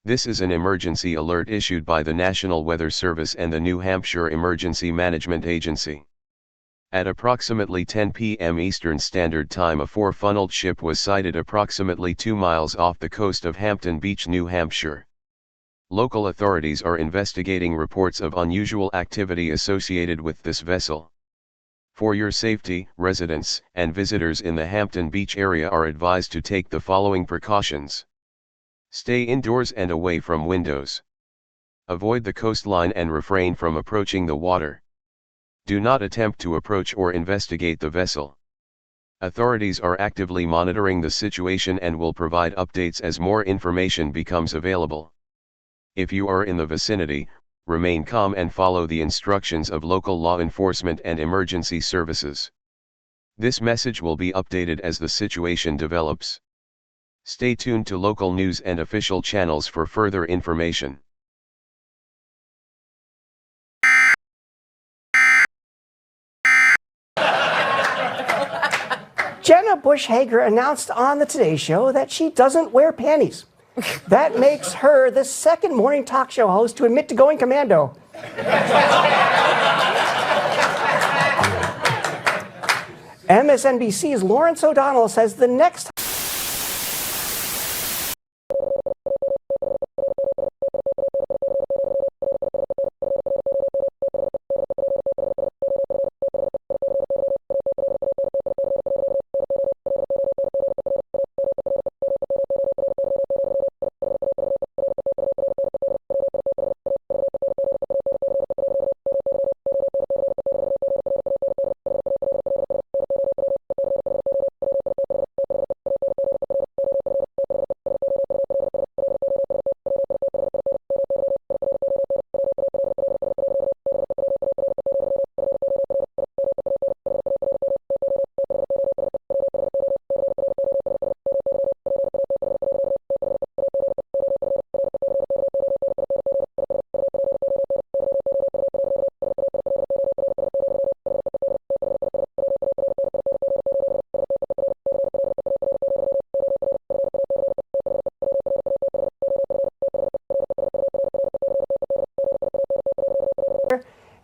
This is an emergency alert issued by the National Weather Service and the New Hampshire Emergency Management Agency. At approximately 10 p.m. Eastern Standard Time, a four-funneled ship was sighted approximately 2 miles off the coast of Hampton Beach, New Hampshire. Local authorities are investigating reports of unusual activity associated with this vessel. For your safety, residents and visitors in the Hampton Beach area are advised to take the following precautions. Stay indoors and away from windows. Avoid the coastline and refrain from approaching the water. Do not attempt to approach or investigate the vessel. Authorities are actively monitoring the situation and will provide updates as more information becomes available. If you are in the vicinity, remain calm and follow the instructions of local law enforcement and emergency services. This message will be updated as the situation develops. Stay tuned to local news and official channels for further information. Jenna Bush Hager announced on the Today Show that she doesn't wear panties. That makes her the second morning talk show host to admit to going commando. MSNBC's Lawrence O'Donnell says the next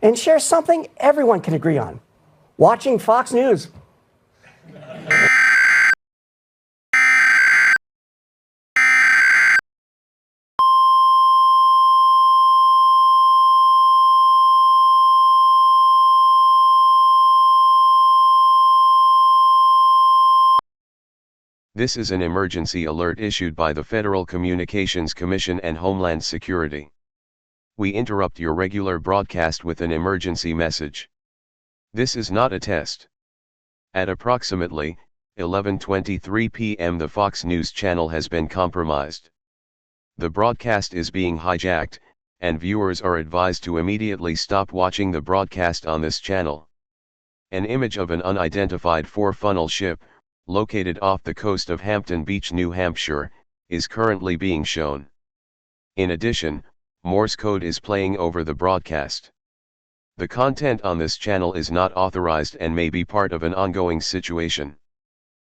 and share something everyone can agree on: watching Fox News. This is an emergency alert issued by the Federal Communications Commission and Homeland Security. We interrupt your regular broadcast with an emergency message. This is not a test. At approximately 11:23 p.m. the Fox News channel has been compromised. The broadcast is being hijacked, and viewers are advised to immediately stop watching the broadcast on this channel. An image of an unidentified four-funnel ship, located off the coast of Hampton Beach, New Hampshire, is currently being shown. In addition, Morse code is playing over the broadcast. The content on this channel is not authorized and may be part of an ongoing situation.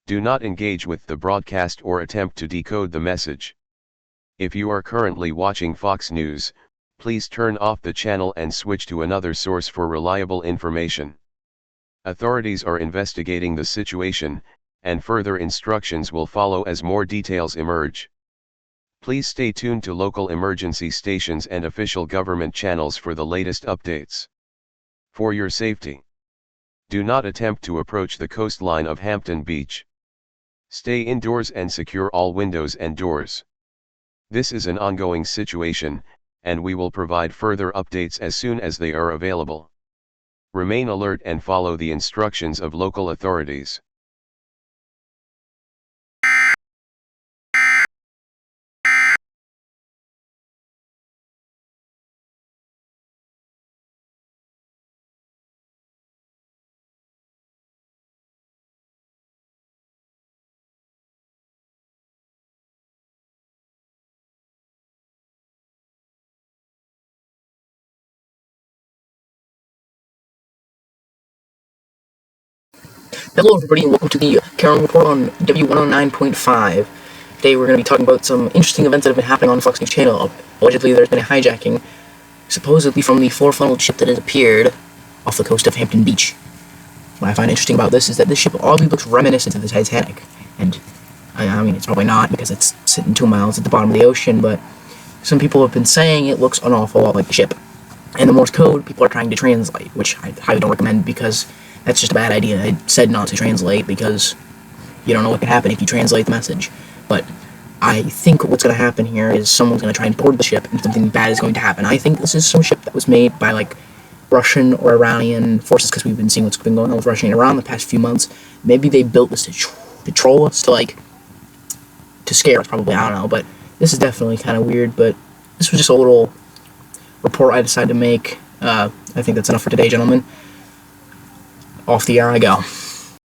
Do not engage with the broadcast or attempt to decode the message. If you are currently watching Fox News, please turn off the channel and switch to another source for reliable information. Authorities are investigating the situation, and further instructions will follow as more details emerge. Please stay tuned to local emergency stations and official government channels for the latest updates. For your safety, do not attempt to approach the coastline of Hampton Beach. Stay indoors and secure all windows and doors. This is an ongoing situation, and we will provide further updates as soon as they are available. Remain alert and follow the instructions of local authorities. Hello everybody and welcome to the Karen Report on W109.5. Today we're going to be talking about some interesting events that have been happening on the Fox News channel. Allegedly, there's been a hijacking, supposedly from the four-funneled ship that has appeared off the coast of Hampton Beach. What I find interesting about this is that this ship oddly looks reminiscent of the Titanic. And, I mean, it's probably not, because it's sitting 2 miles at the bottom of the ocean, but some people have been saying it looks an awful lot like the ship. And the Morse code, people are trying to translate, which I highly don't recommend, because that's just a bad idea. I said not to translate, because you don't know what can happen if you translate the message. But I think what's going to happen here is someone's going to try and board the ship, and something bad is going to happen. I think this is some ship that was made by, like, Russian or Iranian forces, because we've been seeing what's been going on with Russia and Iran the past few months. Maybe they built this to troll us, to scare us, probably, I don't know. But this is definitely kind of weird, but this was just a little report I decided to make. I think that's enough for today, gentlemen. Off the air I go.